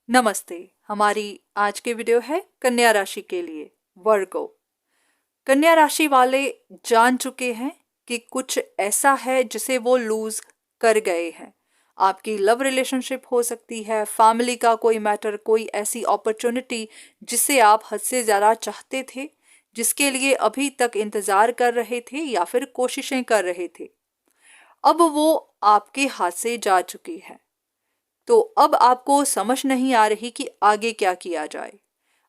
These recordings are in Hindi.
नमस्ते। हमारी आज की वीडियो है कन्या राशि के लिए, वर्गो। कन्या राशि वाले जान चुके हैं कि कुछ ऐसा है जिसे वो लूज कर गए हैं। आपकी लव रिलेशनशिप हो सकती है, फैमिली का कोई मैटर, कोई ऐसी अपॉर्चुनिटी जिसे आप हद से ज़्यादा चाहते थे, जिसके लिए अभी तक इंतज़ार कर रहे थे या फिर कोशिशें कर रहे थे। अब वो आपके हाथ से जा चुकी है। तो अब आपको समझ नहीं आ रही कि आगे क्या किया जाए।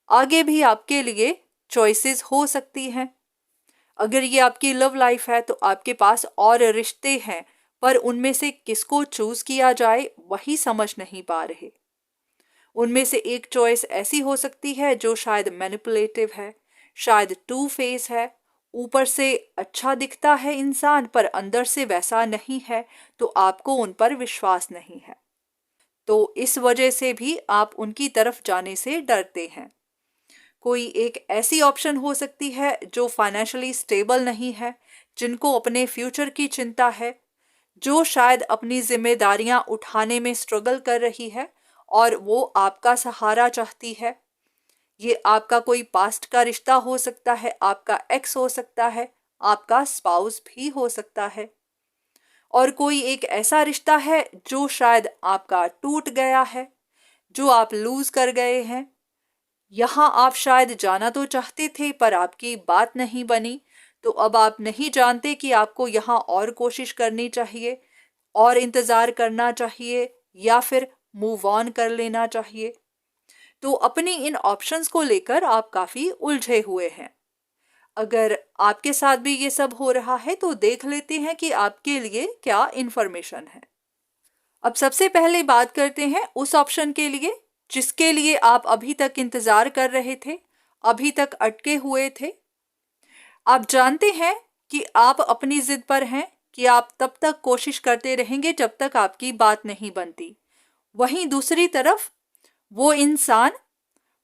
आगे भी आपके लिए चॉइसेस हो सकती हैं। अगर ये आपकी लव लाइफ है तो आपके पास और रिश्ते हैं, पर उनमें से किसको चूज किया जाए वही समझ नहीं पा रहे। उनमें से एक चॉइस ऐसी हो सकती है जो शायद मैनिपुलेटिव है, शायद टू फेस है। ऊपर से अच्छा दिखता है इंसान पर अंदर से वैसा नहीं है, तो आपको उन पर विश्वास नहीं है। तो इस वजह से भी आप उनकी तरफ जाने से डरते हैं। कोई एक ऐसी ऑप्शन हो सकती है जो फाइनेंशियली स्टेबल नहीं है, जिनको अपने फ्यूचर की चिंता है, जो शायद अपनी जिम्मेदारियां उठाने में स्ट्रगल कर रही है और वो आपका सहारा चाहती है। ये आपका कोई पास्ट का रिश्ता हो सकता है, आपका एक्स हो सकता है, आपका स्पाउस भी हो सकता है। और कोई एक ऐसा रिश्ता है जो शायद आपका टूट गया है, जो आप लूज कर गए हैं। यहाँ आप शायद जाना तो चाहते थे पर आपकी बात नहीं बनी। तो अब आप नहीं जानते कि आपको यहाँ और कोशिश करनी चाहिए और इंतज़ार करना चाहिए या फिर मूव ऑन कर लेना चाहिए। तो अपनी इन ऑप्शंस को लेकर आप काफ़ी उलझे हुए हैं। अगर आपके साथ भी ये सब हो रहा है तो देख लेते हैं कि आपके लिए क्या इन्फॉर्मेशन है। अब सबसे पहले बात करते हैं उस ऑप्शन के लिए जिसके लिए आप अभी तक इंतजार कर रहे थे, अभी तक अटके हुए थे। आप जानते हैं कि आप अपनी जिद पर हैं कि आप तब तक कोशिश करते रहेंगे जब तक आपकी बात नहीं बनती। वहीं दूसरी तरफ वो इंसान,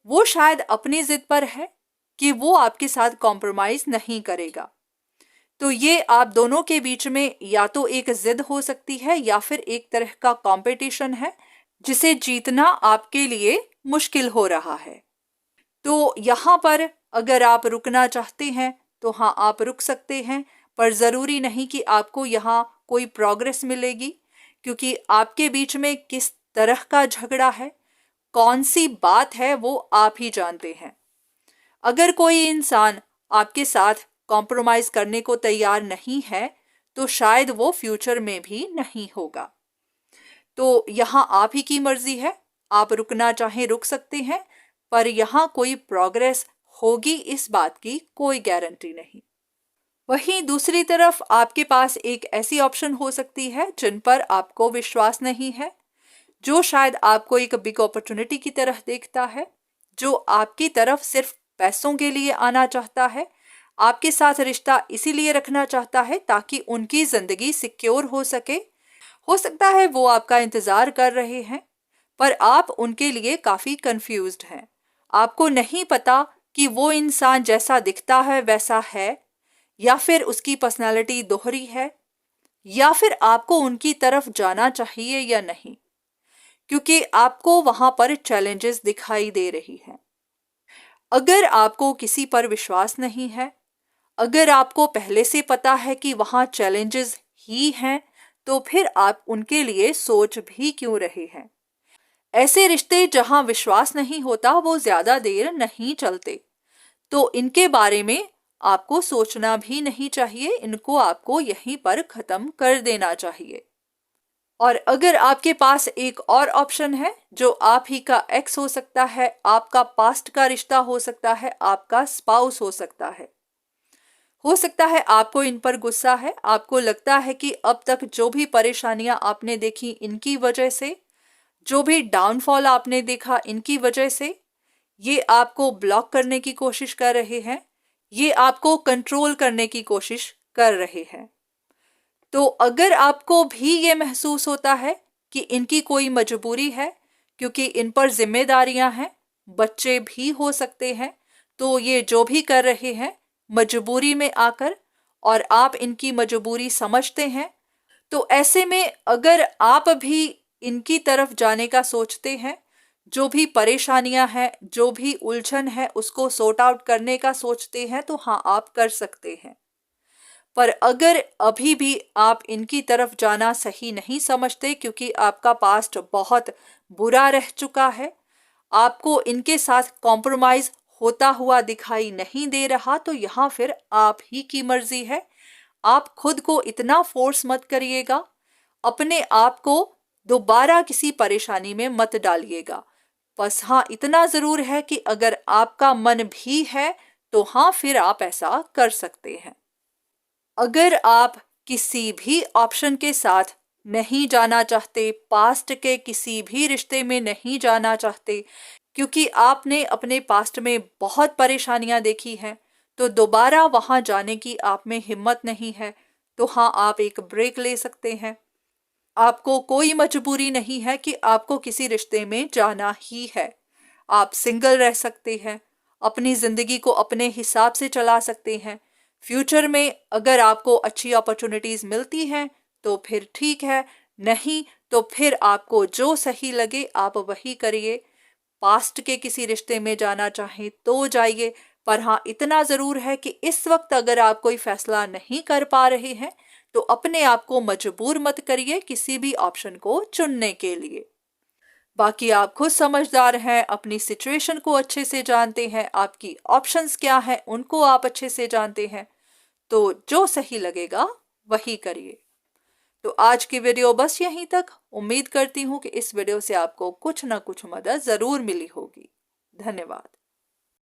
वो शायद अपनी जिद पर है कि वो आपके साथ कॉम्प्रोमाइज नहीं करेगा। तो ये आप दोनों के बीच में या तो एक जिद हो सकती है या फिर एक तरह का कंपटीशन है जिसे जीतना आपके लिए मुश्किल हो रहा है। तो यहाँ पर अगर आप रुकना चाहते हैं तो हाँ, आप रुक सकते हैं, पर ज़रूरी नहीं कि आपको यहाँ कोई प्रोग्रेस मिलेगी, क्योंकि आपके बीच में किस तरह का झगड़ा है, कौन सी बात है, वो आप ही जानते हैं। अगर कोई इंसान आपके साथ कॉम्प्रोमाइज करने को तैयार नहीं है तो शायद वो फ्यूचर में भी नहीं होगा। तो यहाँ आप ही की मर्जी है, आप रुकना चाहें रुक सकते हैं, पर यहाँ कोई प्रोग्रेस होगी इस बात की कोई गारंटी नहीं। वहीं दूसरी तरफ आपके पास एक ऐसी ऑप्शन हो सकती है जिन पर आपको विश्वास नहीं है, जो शायद आपको एक बिग अपॉर्चुनिटी की तरह देखता है, जो आपकी तरफ सिर्फ पैसों के लिए आना चाहता है, आपके साथ रिश्ता इसीलिए रखना चाहता है ताकि उनकी जिंदगी सिक्योर हो सके। हो सकता है वो आपका इंतजार कर रहे हैं, पर आप उनके लिए काफी कंफ्यूज्ड हैं। आपको नहीं पता कि वो इंसान जैसा दिखता है वैसा है, या फिर उसकी पर्सनालिटी दोहरी है, या फिर आपको उनकी तरफ जाना चाहिए या नहीं, क्योंकि आपको वहां पर चैलेंजेस दिखाई दे रही हैं। अगर आपको किसी पर विश्वास नहीं है, अगर आपको पहले से पता है कि वहां चैलेंजेस ही हैं, तो फिर आप उनके लिए सोच भी क्यों रहे हैं। ऐसे रिश्ते जहां विश्वास नहीं होता वो ज्यादा देर नहीं चलते, तो इनके बारे में आपको सोचना भी नहीं चाहिए, इनको आपको यहीं पर खत्म कर देना चाहिए। और अगर आपके पास एक और ऑप्शन है जो आप ही का एक्स हो सकता है, आपका पास्ट का रिश्ता हो सकता है, आपका स्पाउस हो सकता है आपको इन पर गुस्सा है, आपको लगता है कि अब तक जो भी परेशानियां आपने देखी इनकी वजह से, जो भी डाउनफॉल आपने देखा इनकी वजह से, ये आपको ब्लॉक करने की कोशिश कर रहे हैं, ये आपको कंट्रोल करने की कोशिश कर रहे हैं। तो अगर आपको भी ये महसूस होता है कि इनकी कोई मजबूरी है, क्योंकि इन पर जिम्मेदारियां हैं, बच्चे भी हो सकते हैं, तो ये जो भी कर रहे हैं मजबूरी में आकर, और आप इनकी मजबूरी समझते हैं, तो ऐसे में अगर आप भी इनकी तरफ जाने का सोचते हैं जो भी परेशानियां हैं, जो भी उलझन है, उसको सॉर्ट आउट करने का सोचते हैं तो हाँ, आप कर सकते हैं। पर अगर अभी भी आप इनकी तरफ जाना सही नहीं समझते, क्योंकि आपका पास्ट बहुत बुरा रह चुका है, आपको इनके साथ कॉम्प्रोमाइज होता हुआ दिखाई नहीं दे रहा, तो यहाँ फिर आप ही की मर्जी है। आप खुद को इतना फोर्स मत करिएगा, अपने आप को दोबारा किसी परेशानी में मत डालिएगा। बस हाँ, इतना जरूर है कि अगर आपका मन भी है तो हाँ, फिर आप ऐसा कर सकते हैं। अगर आप किसी भी ऑप्शन के साथ नहीं जाना चाहते, पास्ट के किसी भी रिश्ते में नहीं जाना चाहते, क्योंकि आपने अपने पास्ट में बहुत परेशानियां देखी हैं, तो दोबारा वहां जाने की आप में हिम्मत नहीं है, तो हाँ, आप एक ब्रेक ले सकते हैं। आपको कोई मजबूरी नहीं है कि आपको किसी रिश्ते में जाना ही है। आप सिंगल रह सकते हैं, अपनी जिंदगी को अपने हिसाब से चला सकते हैं। फ्यूचर में अगर आपको अच्छी अपॉर्चुनिटीज मिलती हैं तो फिर ठीक है, नहीं तो फिर आपको जो सही लगे आप वही करिए। पास्ट के किसी रिश्ते में जाना चाहें तो जाइए, पर हाँ, इतना जरूर है कि इस वक्त अगर आप कोई फैसला नहीं कर पा रहे हैं तो अपने आप को मजबूर मत करिए किसी भी ऑप्शन को चुनने के लिए। बाकी आप खुद समझदार हैं, अपनी सिचुएशन को अच्छे से जानते हैं, आपकी ऑप्शंस क्या हैं उनको आप अच्छे से जानते हैं, तो जो सही लगेगा वही करिए। तो आज की वीडियो बस यहीं तक। उम्मीद करती हूँ कि इस वीडियो से आपको कुछ ना कुछ मदद जरूर मिली होगी। धन्यवाद।